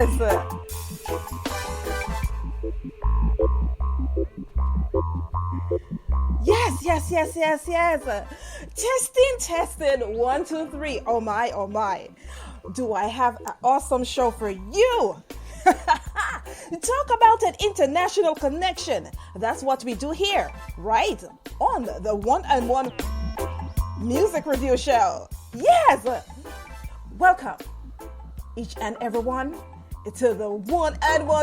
Yes. Testing. 1, 2, 3. Oh my. Do I have an awesome show for you? Talk about an international connection. That's what we do here, right? On the One Music Review Show. Yes! Welcome, each and everyone, to the One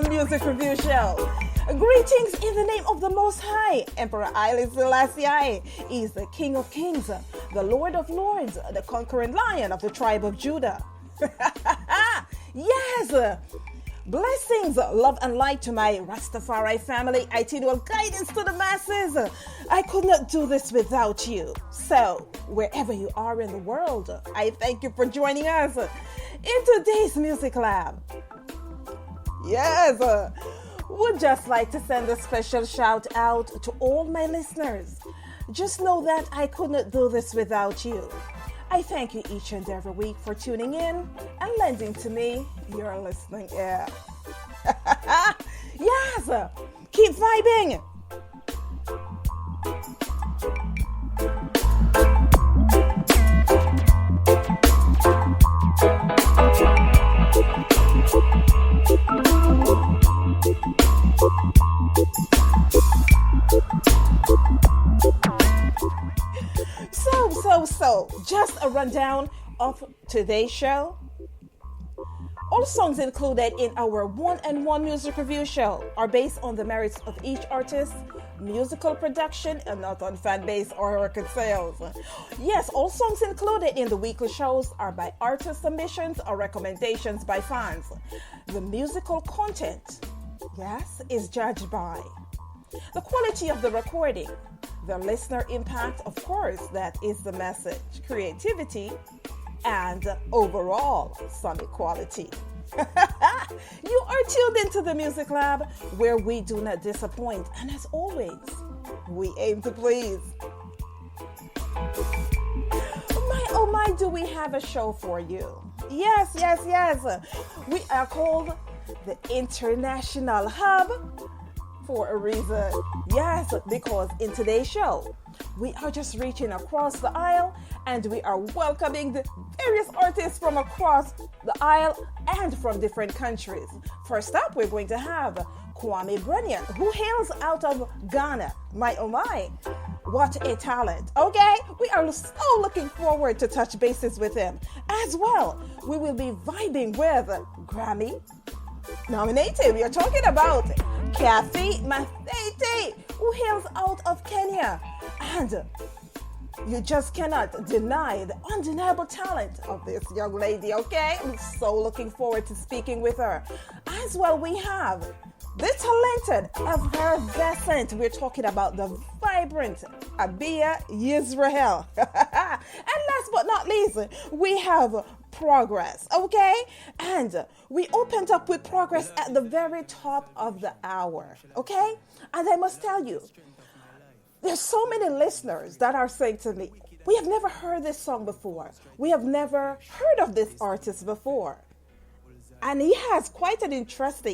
Music Review Show. Greetings in the name of the Most High. Emperor Haile Selassie is the King of Kings, the Lord of Lords, the conquering lion of the tribe of Judah. Yes! Blessings, love and light to my Rastafari family, itinerary guidance to the masses. I could not do this without you. So, wherever you are in the world, I thank you for joining us in today's Music Lab. Yes, would just like to send a special shout out to all my listeners. Just know that I could not do this without you. I thank you each and every week for tuning in and lending to me your listening ear. Yes, keep vibing. So, just a rundown of today's show. All songs included in our One Music Review Show are based on the merits of each artist, musical production, and not on fan base or record sales. Yes, all songs included in the weekly shows are by artist submissions or recommendations by fans. The musical content, yes, is judged by the quality of the recording, the listener impact, of course, that is the message, creativity, and overall sonic quality. You are tuned into the Music Lab, where we do not disappoint, and as always, we aim to please. Oh my, do we have a show for you? Yes. We are called the International Hub for a reason. Yes, because in today's show, we are just reaching across the aisle and we are welcoming the various artists from across the aisle and from different countries. First up, we're going to have Kwame Brenya, who hails out of Ghana. My, what a talent. Okay, we are so looking forward to touch bases with him. As well, we will be vibing with Grammy nominated. We are talking about Kathy Matete, who hails out of Kenya. And you just cannot deny the undeniable talent of this young lady, okay? I'm so looking forward to speaking with her. As well, we have the talented, effervescent, we're talking about the vibrant Abia Yisrael. And last but not least, we have Progress, okay? And we opened up with Progress at the very top of the hour, okay? And I must tell you, there's so many listeners that are saying to me, we have never heard this song before. We have never heard of this artist before. And he has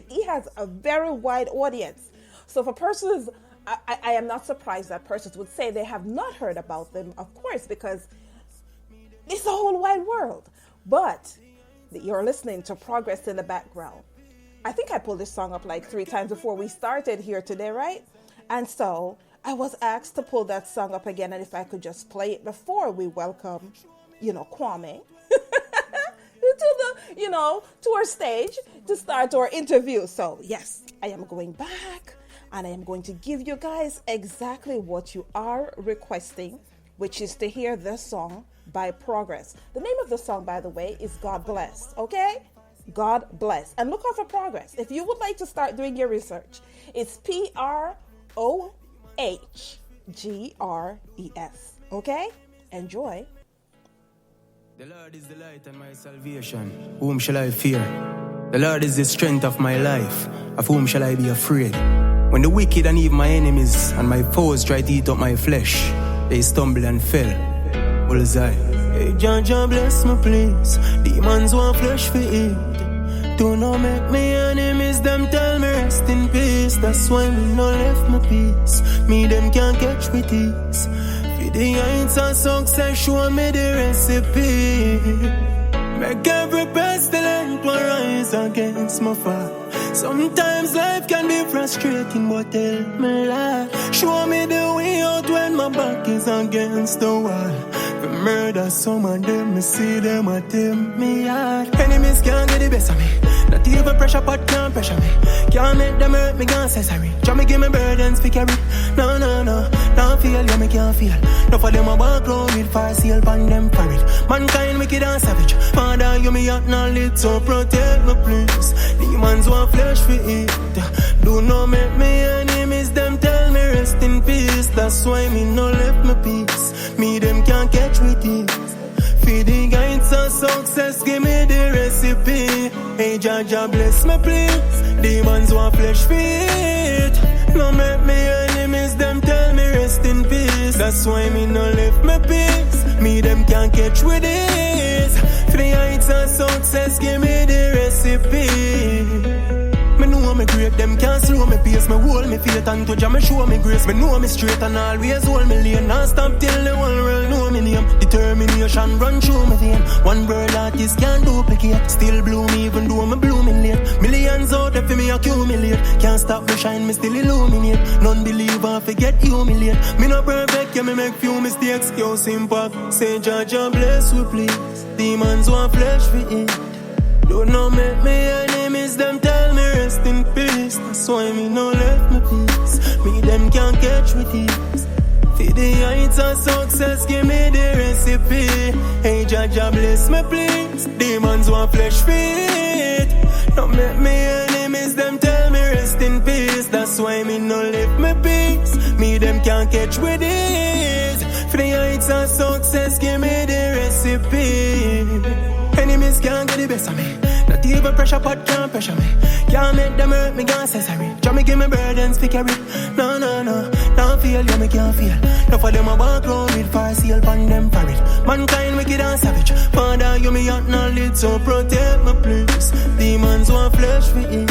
he has a very wide audience. So for persons, I am not surprised that persons would say they have not heard about them, of course, because it's the whole wide world. But you're listening to Progress in the background. I think I pulled this song up like 3 times before we started here today, right? And so I was asked to pull that song up again, and if I could just play it before we welcome, Kwame to our stage to start our interview. So yes, I am going back and I am going to give you guys exactly what you are requesting, which is to hear this song by Progress. The name of the song, by the way, is God Bless, okay? God Bless. And look out for Progress. If you would like to start doing your research, it's PROHGRES, okay? Enjoy. The Lord is the light and my salvation. Whom shall I fear? The Lord is the strength of my life. Of whom shall I be afraid? When the wicked and even my enemies and my foes try to eat up my flesh, they stumble and fell. Bullseye. Hey, John, bless me, please. Demons want flesh for eat. Do not make me enemies, them tell me rest in peace. That's why me no left my peace. Me them can't catch with ease. For the heights of success, show me the recipe. Make every pestilence rise against my fall. Sometimes life can be frustrating, but tell me lie. Show me the way out when my back is against the wall. The murder, some of them, me see them attempt me hard. Enemies can't get the best of me. Not even pressure pot can't pressure me. Can't make them hurt me, can't say sorry. Try me give me burdens, pick carry. No, no, no, don't feel, yeah, me can't feel. No for them I walk around with fire seal pan them for it. Mankind wicked and savage. Father, you me out now lit, so protect me please. Demons want flesh for it. Do not make me enemies, them tell me rest in peace. That's why me no left my peace. Me them can't catch with it. Feeding guides of success, give me the recipe. Hey, Jaja, bless me, please. Demons want flesh feet. No make me enemies, them tell me rest in peace. That's why me no left my peace. Me them can't catch with this. Feeding guides of success, give me the recipe. Me know me great, them can't slow me pace. Me hold me faith and touch and me show me grace. Me know me straight and always hold me lane. Not stop till the whole world know me name. Determination run through me vein. One world artist can't duplicate. Still bloom even though me blooming late. Millions out there for me accumulate. Can't stop me shine, me still illuminate. None believe I forget humiliate. Me no perfect, yeah, me make few mistakes. Yo, impact, say Jaja bless we please. Demons want flesh for it. Do not make me enemies, them tell me rest in peace. That's why me no left my peace. Me them can't catch with ease. For the heights of success, give me the recipe. Hey, Jaja, bless me please. Demons want flesh feet. Don't make me enemies, them tell me rest in peace. That's why me no left my peace. Me them can't catch with ease. For the heights of success, give me the recipe. Enemies can't get the best of me. Not even pressure pot can't pressure me. Can't make them hurt me, can't say sorry. Try me give me burdens, pick carry. No, no, no, don't feel, yeah, me can't feel. No for them I walk around with fire seal pan them for it. Mankind wicked and savage. Father, you me out now lit, so protect me please. Demons want flesh for it.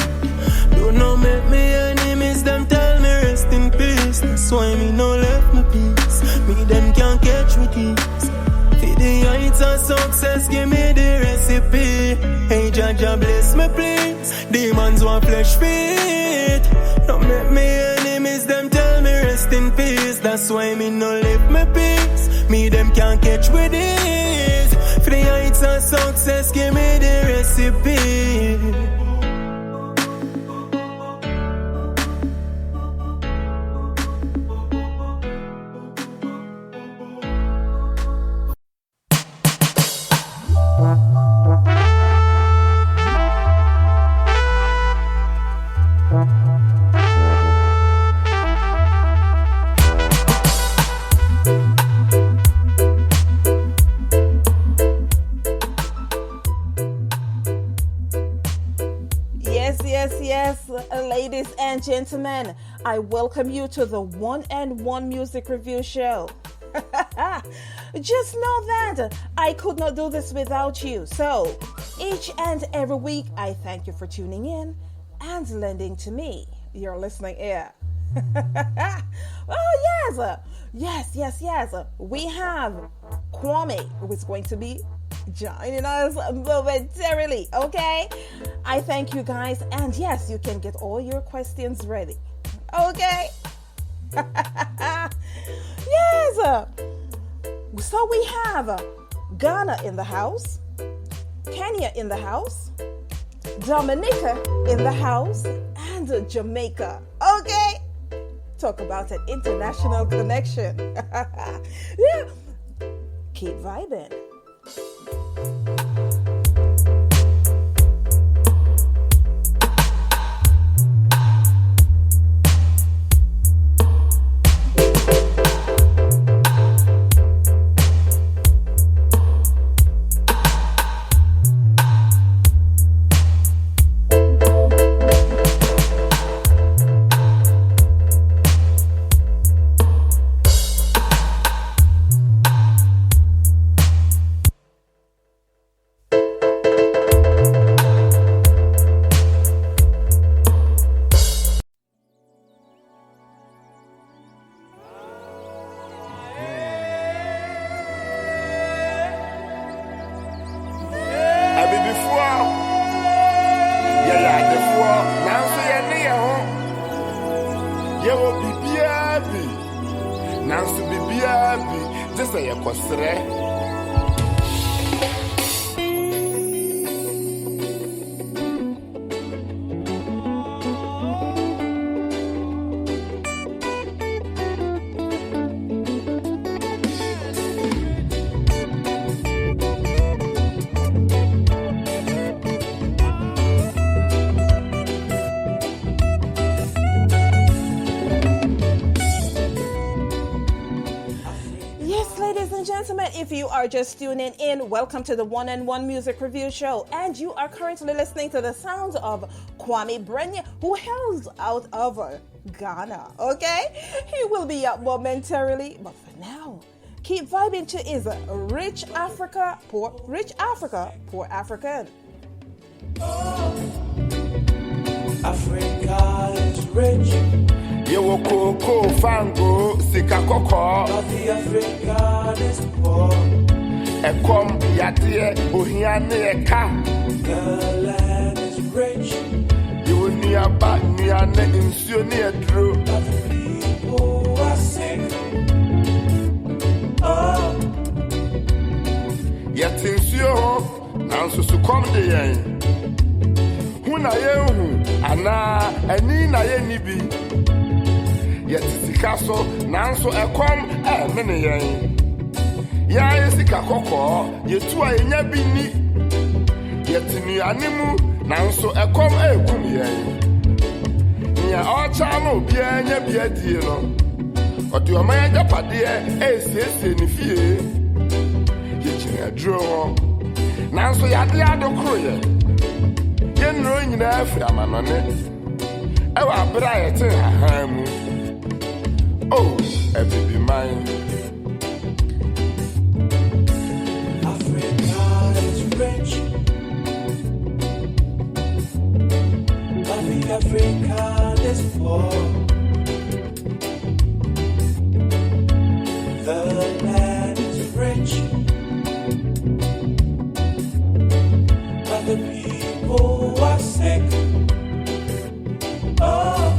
Do not make me enemies, them tell me rest in peace. That's why me no left my peace. Me them can't catch with ease. The heights of success, give me the recipe. Hey, Jaja, bless me, please. Demons want flesh feet. Don't make me enemies, them tell me rest in peace. That's why me no live my peace. Me them can't catch with this. For the heights of success, give me the recipe. Ladies and gentlemen, I welcome you to the One and One Music Review Show. Just know that I could not do this without you. So, each and every week, I thank you for tuning in and lending to me your listening ear. Oh, yes. We have Kwame, who is going to be joining us momentarily, okay? I thank you guys, and yes, you can get all your questions ready, okay? Yes. So we have Ghana in the house, Kenya in the house, Dominica in the house, and Jamaica, okay? Talk about an international connection. Yeah. Keep vibing. Yewo bibiabi. Nansu bibiabi. Just say kosre. If you are just tuning in, welcome to the One Music Review Show, and you are currently listening to the sounds of Kwame Brenya, who hails out of Ghana, okay? He will be up momentarily, but for now, keep vibing to his Rich Africa, Poor African. Africa is rich. Yewo koko fango sika koko. But the African is poor. AKƆM yadie ohia ne eka. The land is rich. Yewo niaba niane nsuo ne edro. But the people are sick. Oh. Yet nsuo ho nanso sukom de yen. Hu na yehu ana ani na ye nibi. Yet sika so nanso AKƆM mene yen. Ya yesika koko yetu a yenya bi ni. Yetinu animu nanso AKƆM ekum yen. Nya ocha no bi anya bi adie no. Odi o man japade esiesie ni fie. Yechina dro ho. Nanso yade adokro ye. Yenro nyina afri amanone. Ewa bra yete ahamu. Oh, every mine. Africa is rich. But the African is poor. The land is rich. But the people are sick. Oh.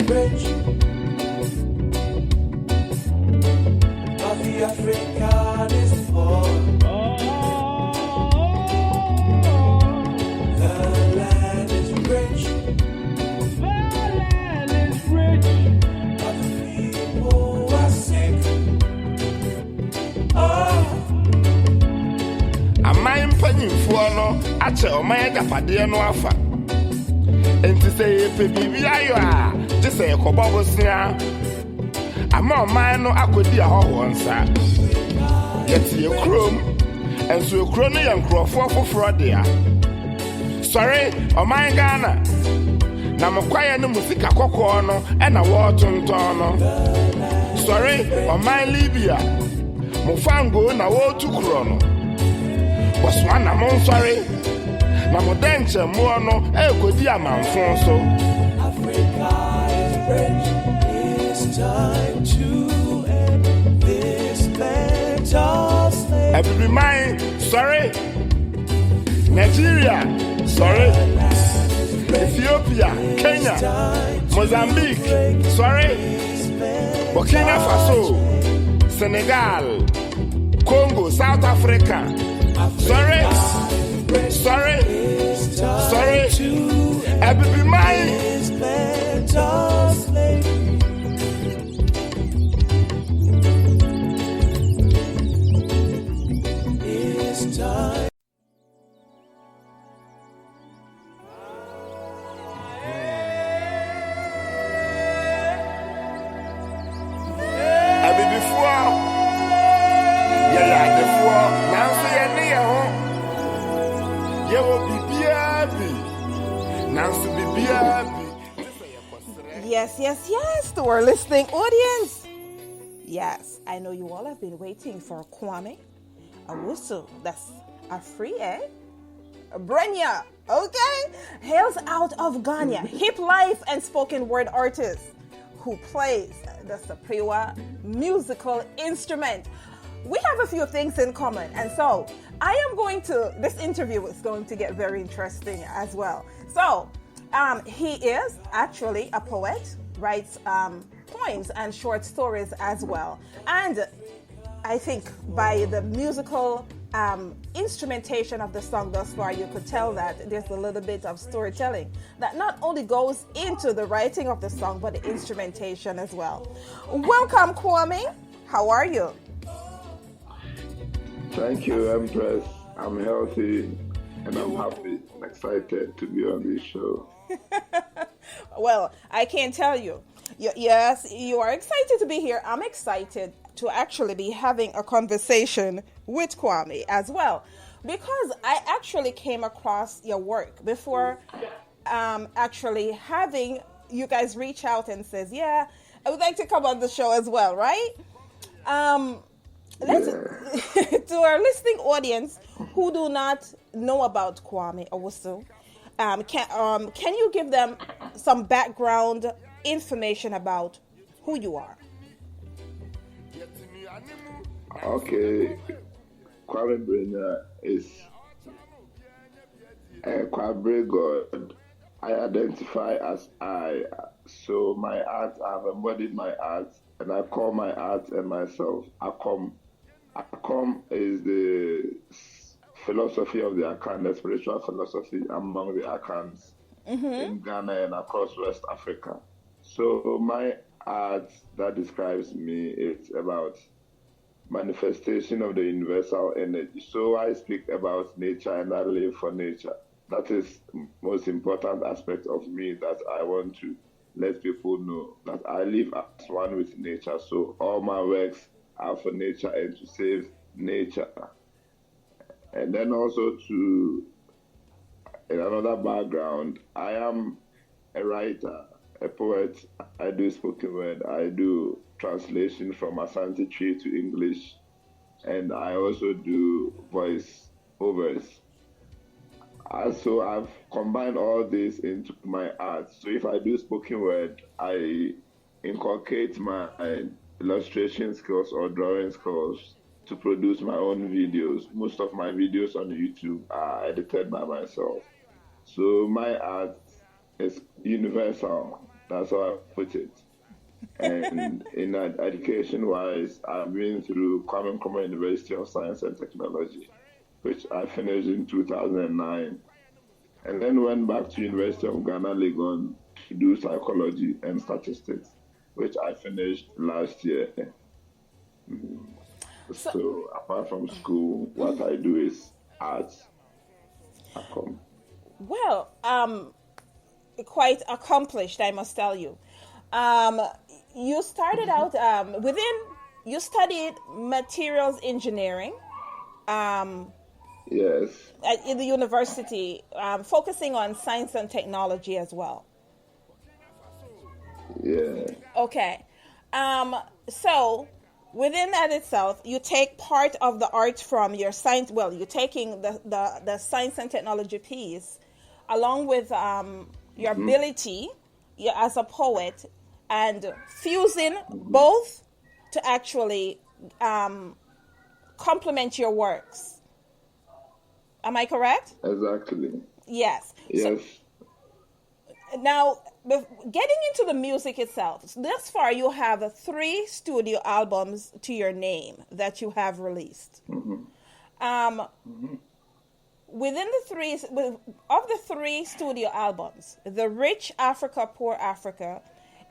Rich, but the African is poor. The land is rich. But the people are sick. Oh. Amai mpanyimfo no ache omaya japade no afa. Enti say pe bibia yo a just say kobobosia ama oman no akodi ahoho nsa yeti ye krom enso ekro no ye nkrofo foforo de a sorry oman Ghana na mkwaye no musika kokko no e na wo tonton no sorry oman Libya mufango na wo tukro no waswana mon sorry na modenche mo no ekodi amanfon so. Africa is rich. It's time to end this mental slave. Every mind, sorry. Nigeria, sorry. Ethiopia, Kenya, Mozambique, sorry. Burkina Faso, Senegal, Congo, South Africa, sorry. Sorry. Every mind. Yes, to our listening audience. Yes, I know you all have been waiting for Kwame Awusu. That's a free, Brenya, okay? Hails out of Ghana, hip life and spoken word artist who plays the Saprewa musical instrument. We have a few things in common, and so this interview is going to get very interesting as well. So, He is actually a poet, writes poems and short stories as well. And I think by the musical instrumentation of the song thus far, you could tell that there's a little bit of storytelling that not only goes into the writing of the song, but the instrumentation as well. Welcome, Kwame. How are you? Thank you, Empress. I'm healthy and I'm happy and excited to be on this show. Well, I can't tell you. Yes, you are excited to be here. I'm excited to actually be having a conversation with Kwame as well, because I actually came across your work before actually having you guys reach out and says, yeah, I would like to come on the show as well, right? Let's to our listening audience who do not know about Kwame Owusu, can you give them some background information about who you are? Okay, Kwame Brenya is a Kwame God. I identify as I. So my art, I've embodied my art, and I call my art and myself AKƆM. AKƆM is the philosophy of the Akan, the spiritual philosophy among the Akans in Ghana and across West Africa. So my art that describes me is about manifestation of the universal energy. So I speak about nature and I live for nature. That is the most important aspect of me that I want to let people know, that I live as one with nature. So all my works are for nature and to save nature. And then also in another background, I am a writer, a poet. I do spoken word. I do translation from Asante Tree to English. And I also do voice overs. So I've combined all this into my art. So if I do spoken word, I inculcate my illustration skills or drawing skills to produce my own videos. Most of my videos on YouTube are edited by myself. So my art is universal. That's how I put it. And in education-wise, I've been through Kwame University of Science and Technology, which I finished in 2009. And then went back to University of Ghana, Legon, to do psychology and statistics, which I finished last year. So apart from school, what I do is arts. AKƆM. Well, quite accomplished, I must tell you. You started out you studied materials engineering. Yes. In the university, focusing on science and technology as well. Yeah. Okay. So within that itself, you take part of the art from your science. Well, you're taking the science and technology piece, along with your ability as a poet, and fusing both to actually complement your works. Am I correct? Exactly. Yes. Yes. So, now, getting into the music itself, thus far you have 3 studio albums to your name that you have released. Within the 3 studio albums, The Rich Africa, Poor Africa,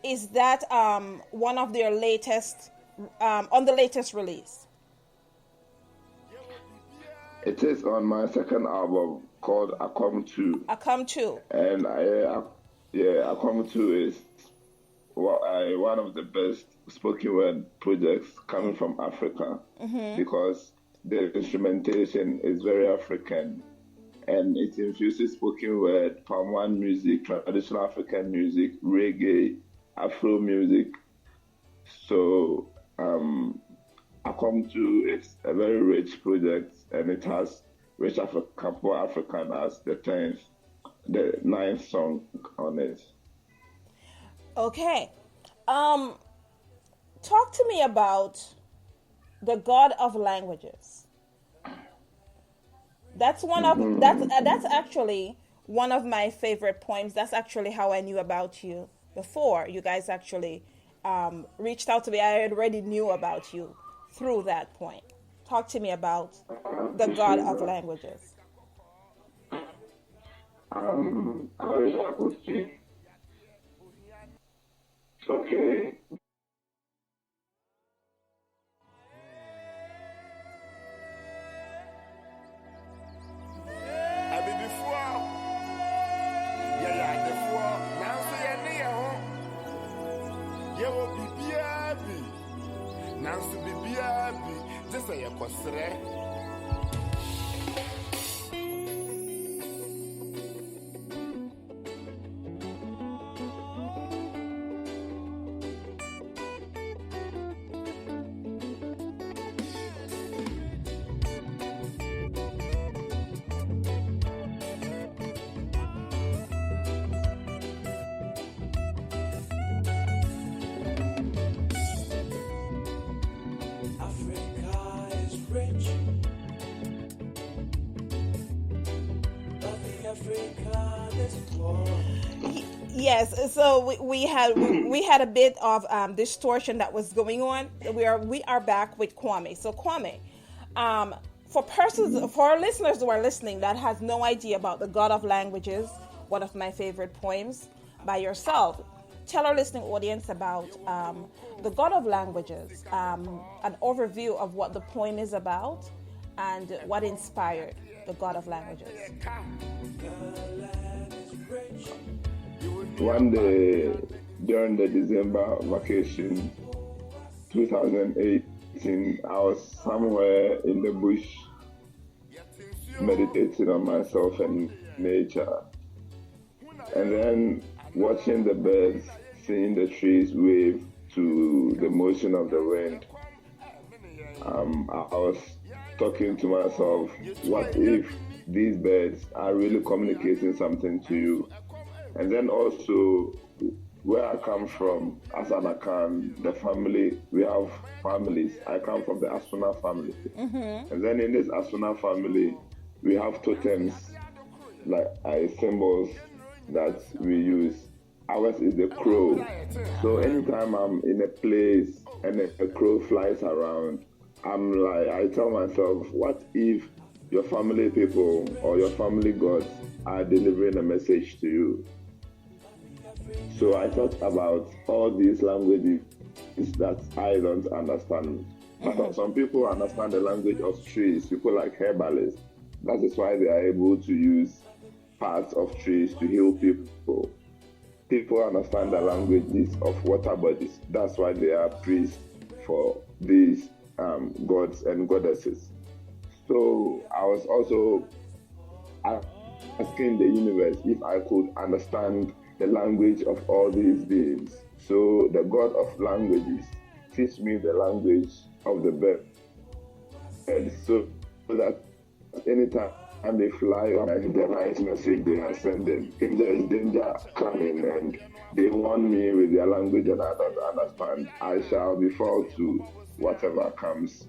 is that one of their latest, on the latest release? It is on my second album called AKƆM 2. AKƆM 2. And AKƆM 2 is one of the best spoken word projects coming from Africa, because the instrumentation is very African and it infuses spoken word, palm one music, traditional African music, reggae, Afro music. So AKƆM 2 is a very rich project, and it has Rich Africa, Poor African as the 9th song on it. Okay. Talk to me about the God of Languages. That's one of that's actually one of my favorite poems. That's actually how I knew about you before you guys actually reached out to me. I already knew about you through that point. Talk to me about the God of languages. I wish I could speak. Okay. Nancy Bibiabi, just a Yakosre. Yes, so we had a bit of distortion that was going on. We are back with Kwame. So Kwame, for our listeners who are listening that has no idea about the God of Languages, one of my favorite poems by yourself, tell our listening audience about the God of Languages, an overview of what the poem is about and what inspired the God of Languages. One day during the December vacation 2018, I was somewhere in the bush meditating on myself and nature, and then watching the birds, seeing the trees wave to the motion of the wind. I was talking to myself, what if these birds are really communicating something to you? And then also, where I come from, as an Akan, the family, we have families. I come from the Asuna family. Mm-hmm. And then in this Asuna family, we have totems, like symbols that we use. Ours is the crow. So anytime I'm in a place and a crow flies around, I tell myself, what if your family people or your family gods are delivering a message to you? So I thought about all these languages that I don't understand. But some people understand the language of trees, people like herbalists. That is why they are able to use parts of trees to heal people. People understand the languages of water bodies. That's why they are priests for these gods and goddesses. So I was also asking the universe if I could understand the language of all these beings. So the God of languages teach me the language of the bird, and so that anytime they fly on the nice message they are sending, if there is danger coming and they warn me with their language that I don't understand, I shall default to whatever comes.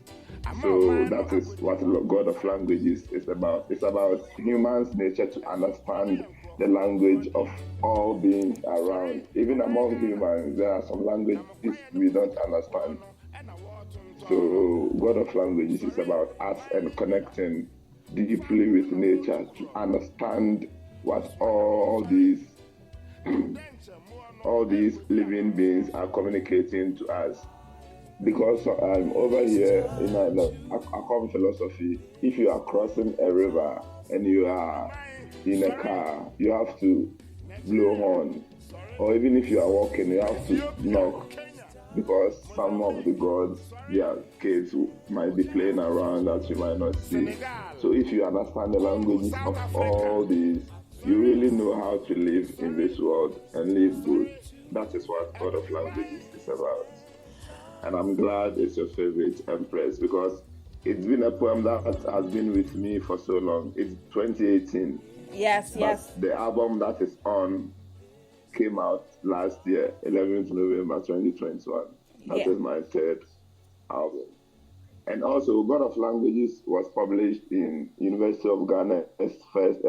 So that is what God of languages is about. It's about humans' nature to understand the language of all beings around. Even among humans, there are some languages we don't understand. So God of languages is about us and connecting deeply with nature to understand what all these living beings are communicating to us. Because over here in AKƆM philosophy, if you are crossing a river and you are in a car, you have to blow horn. Or even if you are walking, you have to knock. Because some of the gods, their kids might be playing around that you might not see. So if you understand the languages of all these, you really know how to live in this world and live good. That is what God of languages is about. And I'm glad it's your favorite, Empress, because it's been a poem that has been with me for so long. It's 2018. Yes. The album that is on came out last year, 11th November 2021. That is my third album. And also, God of Languages was published in University of Ghana's first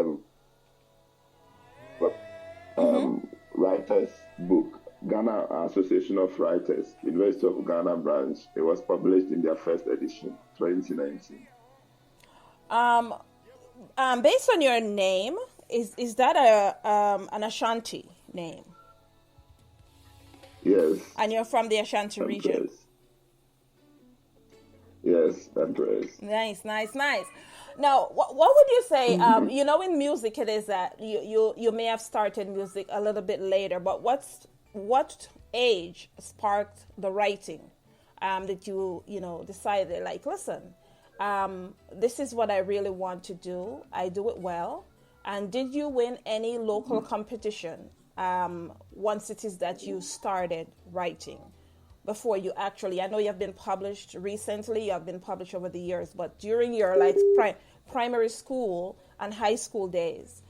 writers book, Ghana Association of Writers, University of Ghana branch. It was published in their first edition, 2019. Based on your name, is that an Ashanti name? Yes. And you're from the Ashanti region? Yes, Empress. Nice. Now, what would you say? In music, it is that you may have started music a little bit later, but what age sparked the writing that you decided, like, listen, this is what I really want to do. I do it well. And did you win any local competition once it is that you started writing? Before you actually, I know you have been published recently, you have been published over the years, but during your primary school and high school days,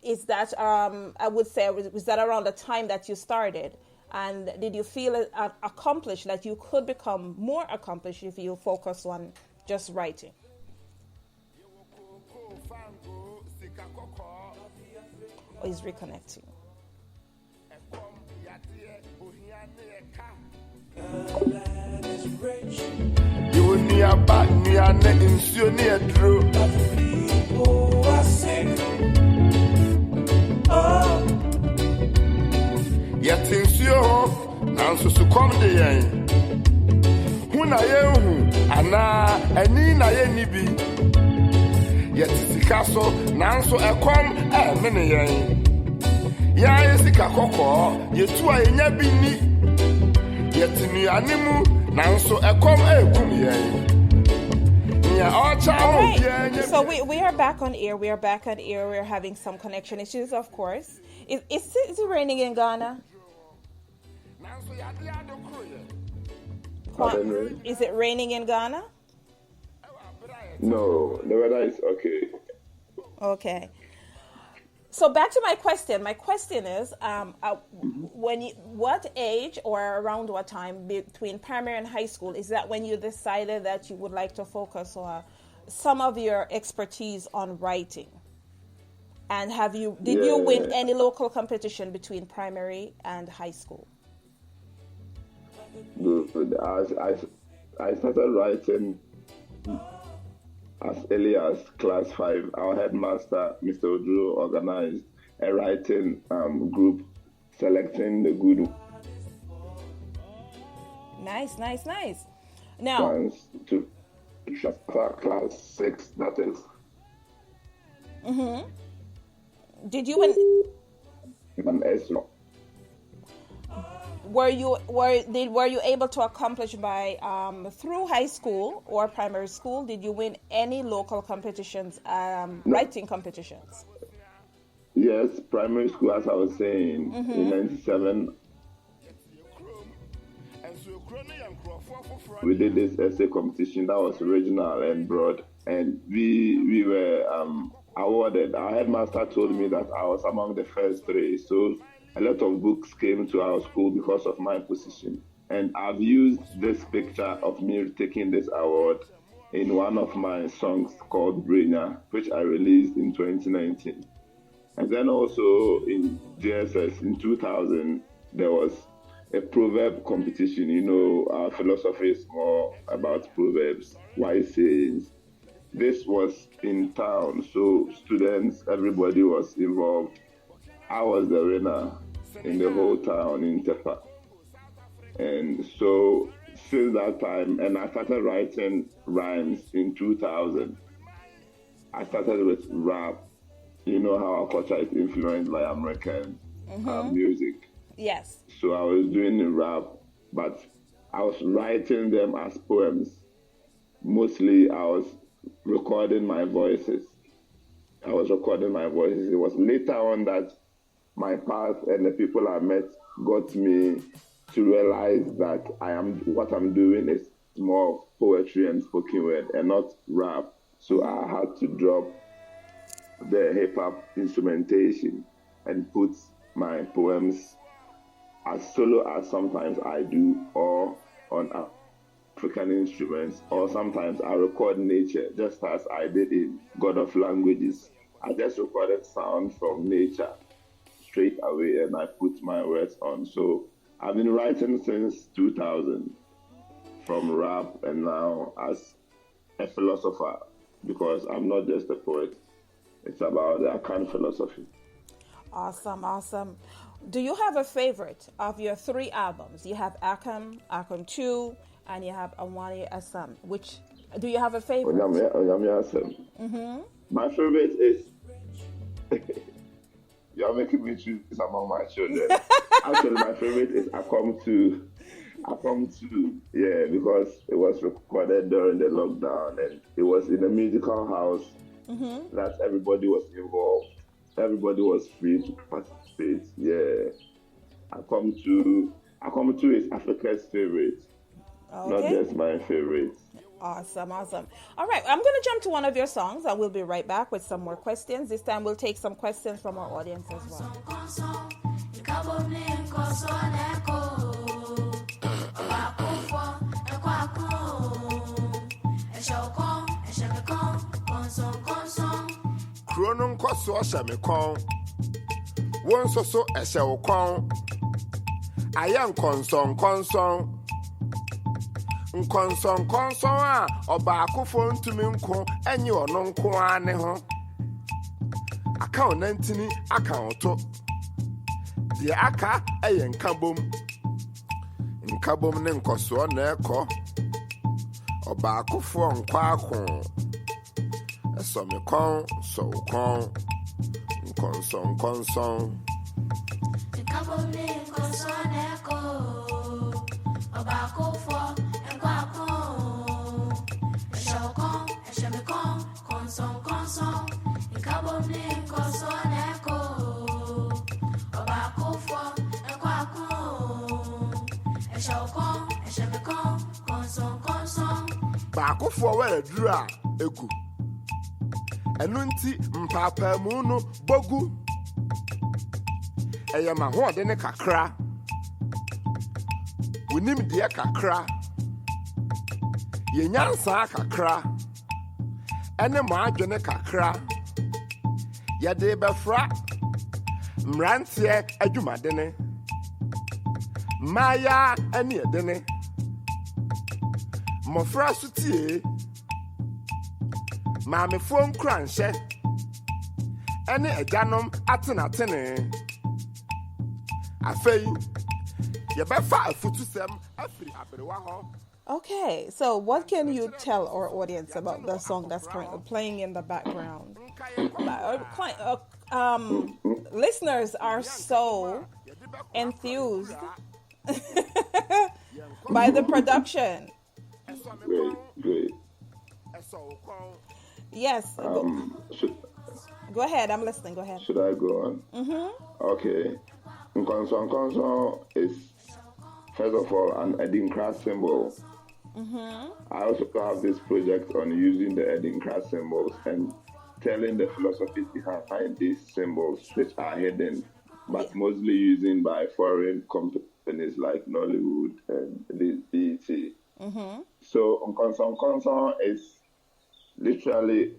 is that, I would say, was that around the time that you started? And did you feel accomplished, that you could become more accomplished if you focus on just writing? Or is reconnecting? You will near back near net in Sunnia Drew. People are sick. Oh, Yet in Sio, Nanso succumb the yen. Huna yehu, Ana, and Nina Yenibi. Yet it's castle, Nanso AKƆM, many yen. Ya is the Kakoko, ye two are in Yabini. Yet in the animal, Nanso AKƆM, Kumien. All right. So we are back on air. We're having some connection issues, of course. Is it raining in Ghana? Is it raining in Ghana? No, the weather is okay. Okay. So back to my question. My question is, what age or around what time between primary and high school is that when you decided that you would like to focus on some of your expertise on writing? And did you win any local competition between primary and high school? Good. I started writing as early as class 5. Our headmaster, Mr. Odru, organized a writing group selecting the good Nice. Now, ones to class 6, that is. Mm-hmm. Did you win? Were you able to accomplish by through high school or primary school? Did you win any local competitions, writing competitions? Yes, primary school, as I was saying, in '97, we did this essay competition that was regional and broad, and we were awarded. Our headmaster told me that I was among the first 3, so a lot of books came to our school because of my position. And I've used this picture of me taking this award in one of my songs called Brenya, which I released in 2019. And then also in JSS in 2000, there was a proverb competition. Our philosophy is more about proverbs, wise sayings. This was in town, so students, everybody was involved. I was the winner in the whole town in Tepa. And so since that time, and I started writing rhymes in 2000. I started with rap. You know how our culture is influenced by American music. Yes. So I was doing the rap, but I was writing them as poems. Mostly I was recording my voices. It was later on that my path and the people I met got me to realize that what I'm doing is more poetry and spoken word and not rap. So I had to drop the hip hop instrumentation and put my poems as solo as sometimes I do, or on African instruments, or sometimes I record nature, just as I did in God of Languages. I just recorded sound from nature straight away and I put my words on. So I've been writing since 2000 from rap and now as a philosopher because I'm not just a poet. It's about the AKƆM philosophy. Awesome. Do you have a favorite of your 3 albums? You have AKƆM, AKƆM 2, and you have ONYAME ASƐM. Which do you have a favorite? ONYAME ASƐM. My favorite is you're making me choose among my children. Actually, my favorite is AKƆM 2. AKƆM 2, yeah, because it was recorded during the lockdown and it was in a musical house that everybody was involved. Everybody was free to participate. Yeah. AKƆM 2 is Africa's favorite, not just my favorite. Awesome. All right, I'm going to jump to one of your songs and we'll be right back with some more questions. This time we'll take some questions from our audience as well. Kronon koso shame kon. Won so eshe kon. Ayan konson. Nkonson a obaakofo ntumi nko enye ono nko ane ho aka onantini aka oto de aka eye nkabom ne nkoso na eko obaakofo nkwa akon eso me kon so kon nkonson nkabom ne nkoso na eko obaakofo baakofo were duru a egu enu nti mpapa mu no bogu eye ma ho de ne kakra wonim de kakra ye nyansa kakra ene mo adwene kakra ye de befra mrantie adwumadene maya ene edene mofra sutie maame fo nkranhye ene agyanom atenatene afei ye befa afutusem afiri aberewa ho. Okay, so what can you tell our audience about the song that's currently playing in the background? Listeners are so enthused by the production. Great. Yes. Go ahead, I'm listening. Go ahead. Should I go on? Okay. Nkonson is, first of all, an Edinkra symbol. I also have this project on using the Edinkra symbols and telling the philosophy behind these symbols, which are hidden, but mostly used by foreign companies like Nollywood and BET. So Nkonson is literally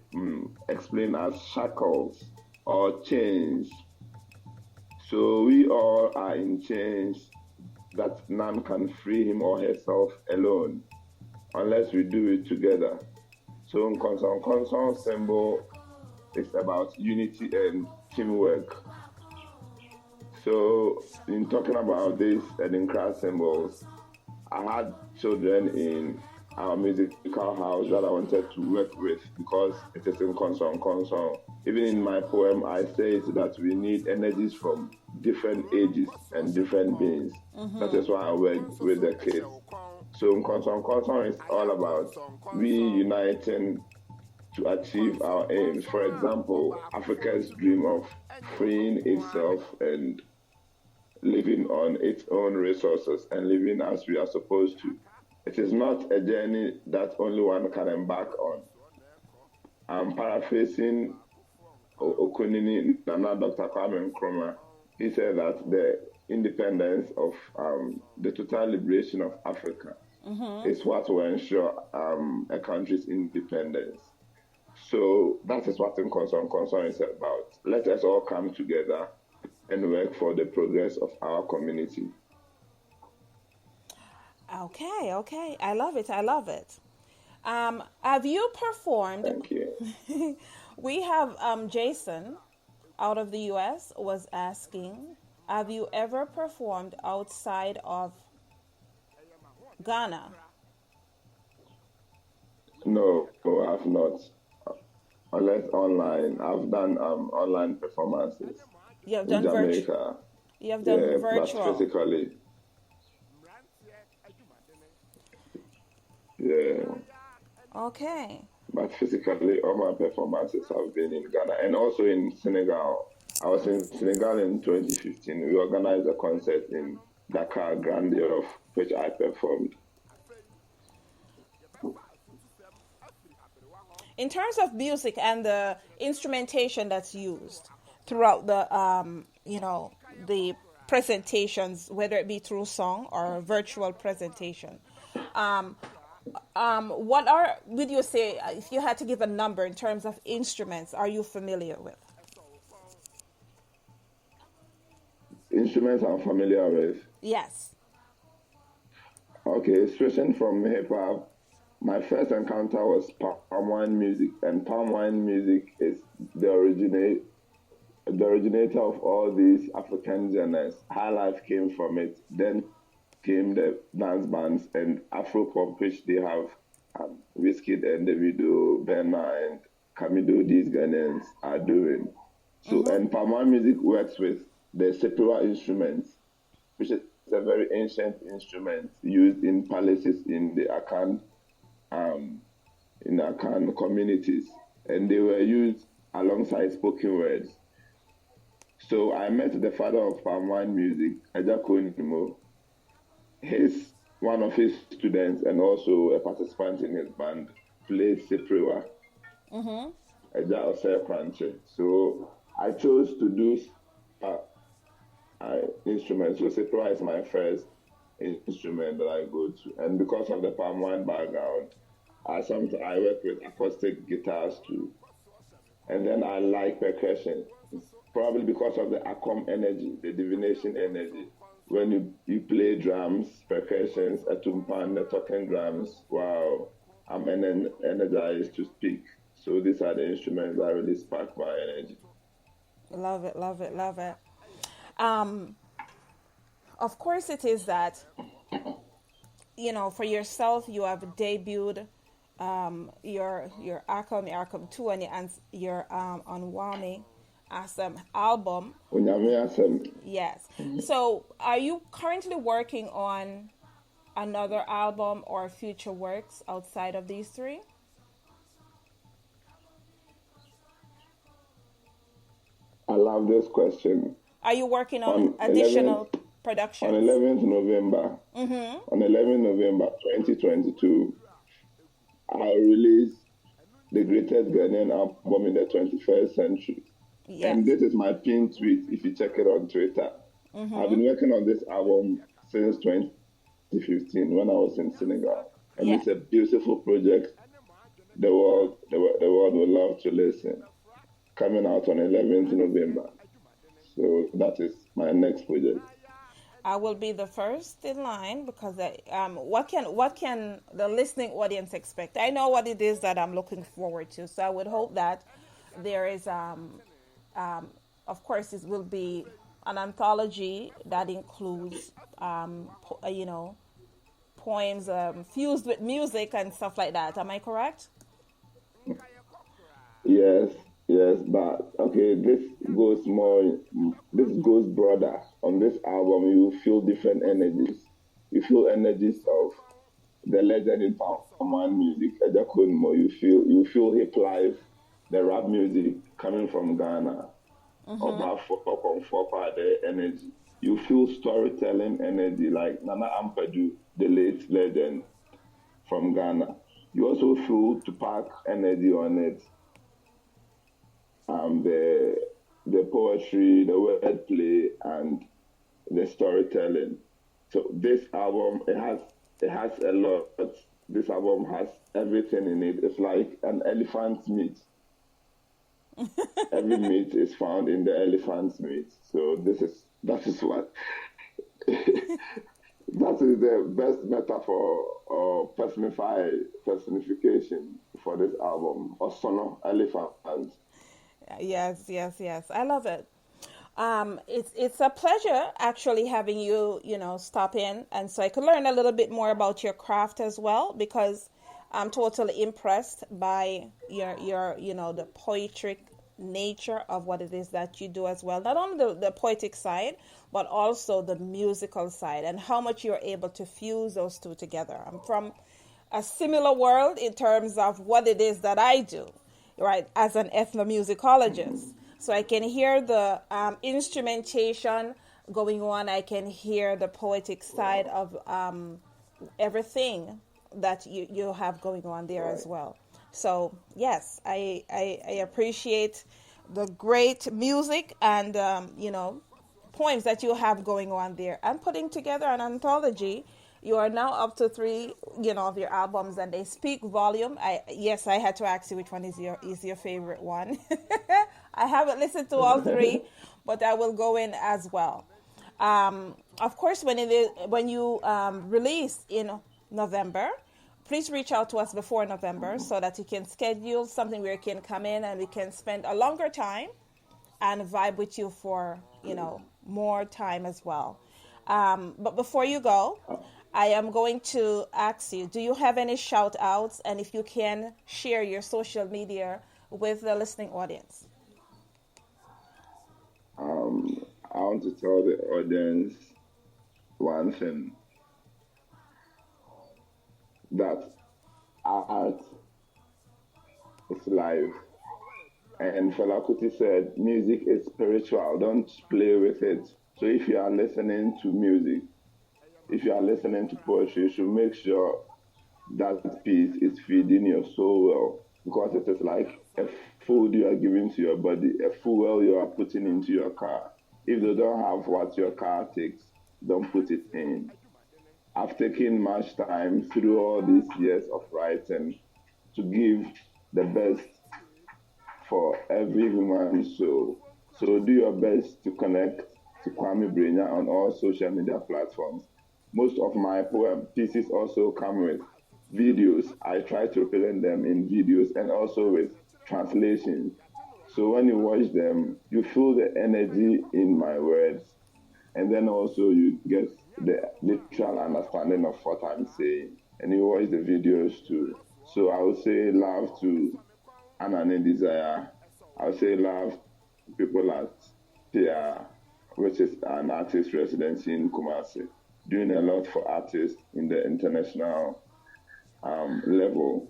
explained as shackles or chains. So we all are in chains that none can free him or herself alone unless we do it together. So Nkonson symbol is about unity and teamwork. So in talking about these Edinkra symbols, I had children in our musical house that I wanted to work with because it is in Nkonson. Even in my poem, I say that we need energies from different ages and different beings. That is why I work with the kids. So Nkonson is all about we uniting to achieve our aims. For example, Africa's dream of freeing itself and living on its own resources and living as we are supposed to. It is not a journey that only one can embark on. I'm paraphrasing Okunini Nana Dr. Kwame Brenya. He said that the independence of the total liberation of Africa is what will ensure a country's independence. So that is what in concern is about. Let us all come together and work for the progress of our community. Okay. I love it. Have you performed? Thank you. We have Jason out of the US was asking, have you ever performed outside of Ghana? No, I have not. Unless online. I've done online performances You have in done Jamaica. You have done Yeah, virtual. but physically. Yeah. Okay. But physically, all my performances have been in Ghana and also in Senegal. I was in Senegal in 2015. We organized a concert in Dakar, Grande, of which I performed. In terms of music and the instrumentation that's used throughout the the presentations, whether it be through song or virtual presentation, would you say, if you had to give a number in terms of instruments, are you familiar with? Instruments I'm familiar with. Yes. Okay, switching from hip hop, my first encounter was palm wine music, and palm wine music is the originator of all these African genres. High life came from it. Then came the dance bands and Afro pop, which they have Wizkid and Davido, Benna and Kamido. These Ghanaians are doing. So and palm wine music works with the sepuwa instruments, which is a very ancient instrument used in palaces in the Akan communities, and they were used alongside spoken words. So I met the father of palm wine music, Ajako Nimo. One of his students and also a participant in his band played sepuwa. So I chose to do instruments. So sepuwa is my first instrument that I go to, and because of the palm wine background, I work with acoustic guitars too, and then I like percussion, probably because of the AKƆM energy, the divination energy. When you play drums, percussions, a tumpan, the talking drums, wow, I'm energized to speak. So these are the instruments that really spark my energy. Love it. Of course, it is that, for yourself, you have debuted your AKƆM 2 and your ONYAME ASƐM album. ONYAME ASƐM. Yes. So, are you currently working on another album or future works outside of these three? I love this question. Are you working on additional productions? On 11th November, on 11th November 2022, I released the greatest Ghanaian album in the 21st century. Yes. And this is my pinned tweet if you check it on Twitter. I've been working on this album since 2015 when I was in Senegal. And it's a beautiful project. The world would love to listen. Coming out on 11th November. So that is my next project. I will be the first in line because what can the listening audience expect? I know what it is that I'm looking forward to. So I would hope that there is, of course, it will be an anthology that includes, poems fused with music and stuff like that. Am I correct? Yes, but okay, this goes broader. On this album, you feel different energies. You feel energies of the legend in Palm music, Ajako Nimo. You feel hip life, the rap music coming from Ghana, Oba Fopa, the energy. You feel storytelling energy like Nana Ampadu, the late legend from Ghana. You also feel Tupac energy on it. The poetry, the wordplay, and the storytelling. So this album, it has a lot. This album has everything in it. It's like an elephant's meat. Every meat is found in the elephant's meat. So that is what that is the best metaphor or personification for this album. Osono, elephant. Yes, yes, yes. I love it. It's a pleasure actually having you, stop in, and so I could learn a little bit more about your craft as well, because I'm totally impressed by your the poetic nature of what it is that you do as well. Not only the poetic side, but also the musical side, and how much you're able to fuse those two together. I'm from a similar world in terms of what it is that I do, right, as an ethnomusicologist. So I can hear the instrumentation going on. I can hear the poetic side of everything that you have going on there as well. So yes, I appreciate the great music and poems that you have going on there, and putting together an anthology. You are now up to 3, of your albums, and they speak volume. I had to ask you which one is your favorite one. I haven't listened to all 3, but I will go in as well. Of course, when you release in November, please reach out to us before November so that you can schedule something where you can come in and we can spend a longer time and vibe with you for more time as well. But before you go, I am going to ask you, do you have any shout outs? And if you can, share your social media with the listening audience. I want to tell the audience one thing, that art is life. And Fela Kuti said, music is spiritual, don't play with it. So if you are listening to music, if you are listening to poetry, you should make sure that piece is feeding your soul well, because it is like a food you are giving to your body, a fuel you are putting into your car. If they don't have what your car takes, don't put it in. I've taken much time through all these years of writing to give the best for every human soul. So do your best to connect to Kwame Brenya on all social media platforms. Most of my poem pieces also come with videos. I try to present them in videos and also with translations. So when you watch them, you feel the energy in my words, and then also you get the literal understanding of what I'm saying, and you watch the videos too. So I would say love to Anane Desire. I would say love to people at TIA, which is an artist residency in Kumasi, doing a lot for artists in the international level.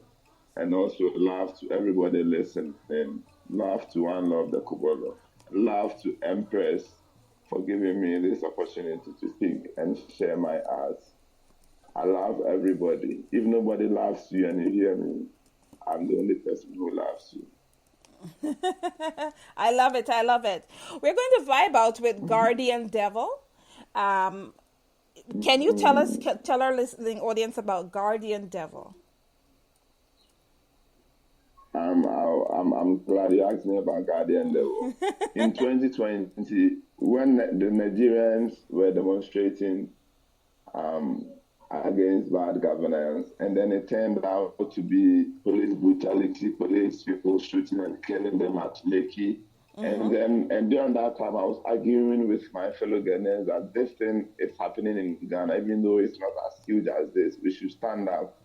And also love to everybody listening. Love to One Love the Kubolo. Love to Empress for giving me this opportunity to speak and share my art. I love everybody. If nobody loves you and you hear me, I'm the only person who loves you. I love it. I love it. We're going to vibe out with Guardian Devil. Can you tell our listening audience about Guardian Devil? I'm glad you asked me about Guardian Devil. In 2020, when the Nigerians were demonstrating against bad governance, and then it turned out to be police brutality, police people shooting and killing them at Lekki. Mm-hmm. And during that time, I was arguing with my fellow Ghanaians that this thing is happening in Ghana, even though it's not as huge as this. We should stand up.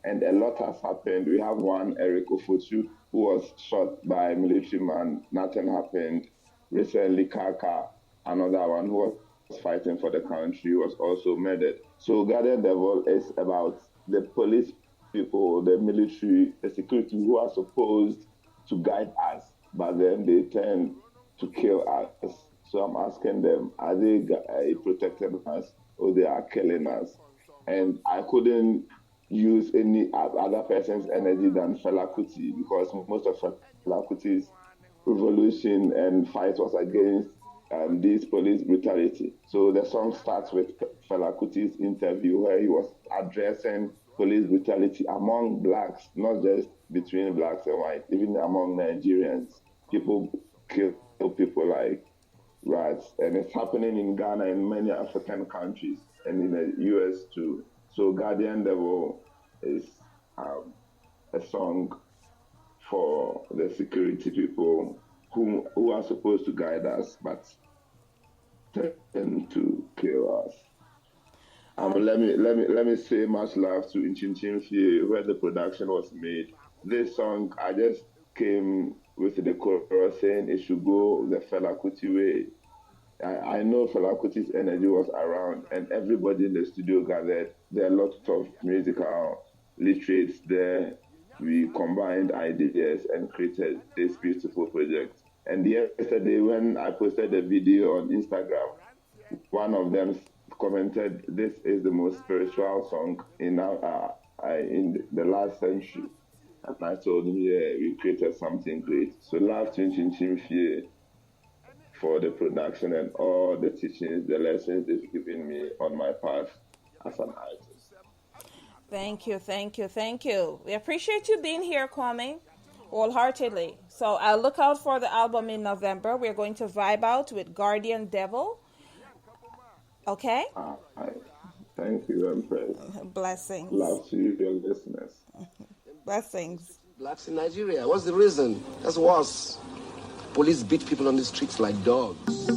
And a lot has happened. We have one, Eric Ofotu, who was shot by a military man. Nothing happened. Recently, Kaka, another one who was fighting for the country, was also murdered. So Guardian Devil is about the police people, the military, the security who are supposed to guide us, but then they tend to kill us. So I'm asking them, are they protecting us or they are killing us? And I couldn't use any other person's energy than Fela Kuti, because most of Fela Kuti's revolution and fight was against this police brutality. So the song starts with Fela Kuti's interview where he was addressing police brutality among blacks, not just between blacks and whites, even among Nigerians. people kill people like rats, and it's happening in Ghana and many African countries and in the US too. So Guardian Devil is a song for the security people who are supposed to guide us, but tend to kill us. Let me say much love to Inchinchimfie, where the production was made. This song, I just came with the chorus saying it should go the Fela Kuti way. I know Fela Kuti's energy was around, and everybody in the studio gathered. There are lots of musical literates there. We combined ideas and created this beautiful project. And yesterday, when I posted a video on Instagram, one of them commented, "This is the most spiritual song in the last century." And I told him, "Yeah, we created something great." So love to Inchinchimfie for the production and all the teachings, the lessons they've given me on my path as an artist. Thank you, thank you, thank you. We appreciate you being here, Kwame, wholeheartedly. So I'll look out for the album in November. We're going to vibe out with Guardian Devil. Okay? Thank you, Empress. Blessings. Love to you, your listeners. Blessings. Blacks in Nigeria, what's the reason? That's worse. Police beat people on the streets like dogs.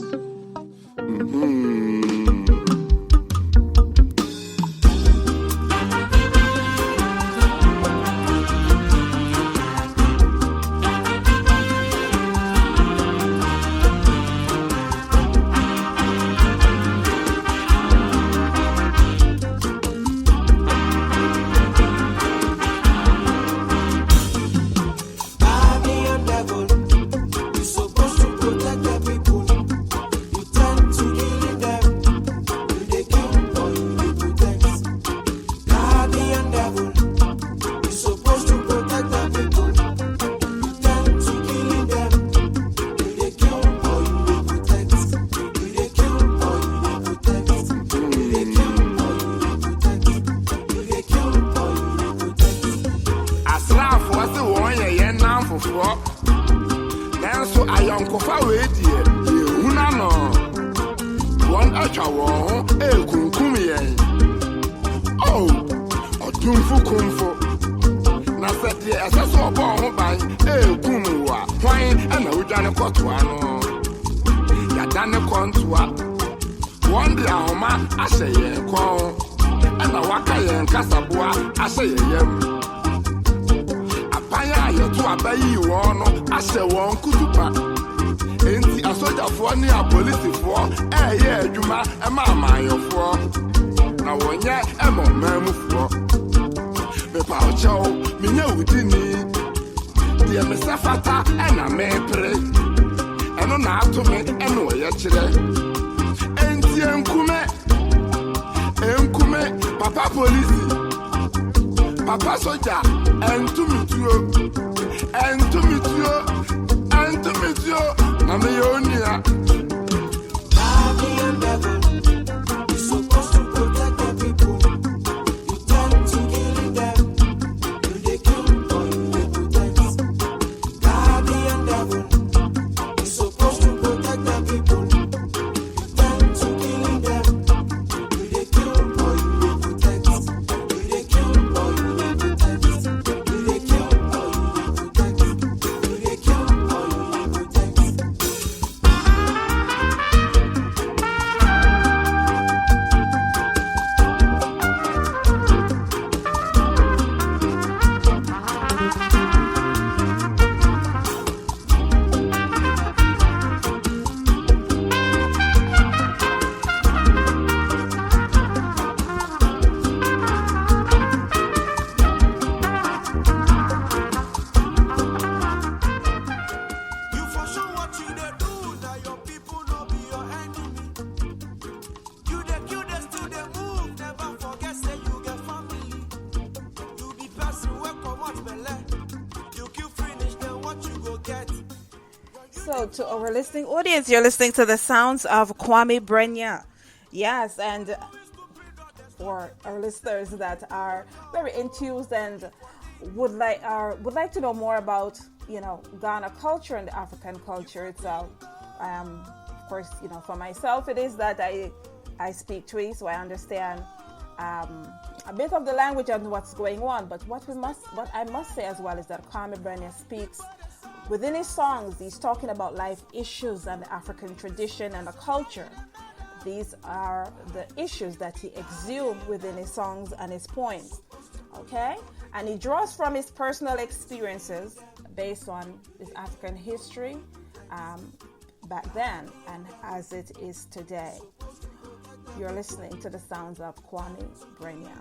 Nanso ayɔnkofa wei die yehuna no wɔn atwa wɔn ho ekunkum yɛn oh ɔtumfo kumfo na sɛ deɛ ɛsɛ sɛ ɔbɔ ho ban ekum wa hwan ɛna wodwane kɔtoa no yɛdane kɔntoa wɔn de ahoma ahyɛ yɛn kɔn ɛna waka yɛn kasaboa ahyɛ yɛn yam apanya yɛto abayi wɔn no ahyɛ wɔn kutupa enti asogyafoɔ ne apolisifoɔ ɛyɛ adwuma ɛma amanyofoɔ na wɔnyɛ ɛma ɔmanmufoɔ mepa ɔkyɛw menyɛ wudini deɛ mesɛ fata ɛna mepere ɛno na ato me ɛna ɔyɛ kyerɛ enti enkume papa polisi papa soja entumituo na me yonia So, to our listening audience, you're listening to the sounds of Kwame Brenya. Yes, and for our listeners that are very enthused and would like to know more about Ghana culture and the African culture itself. Of course, for myself, it is that I speak Twi, so I understand a bit of the language and what's going on. But what I must say as well is that Kwame Brenya speaks within his songs. He's talking about life issues and the African tradition and the culture. These are the issues that he exudes within his songs and his poems. Okay? And he draws from his personal experiences based on his African history back then and as it is today. You're listening to the sounds of Kwame Brenya.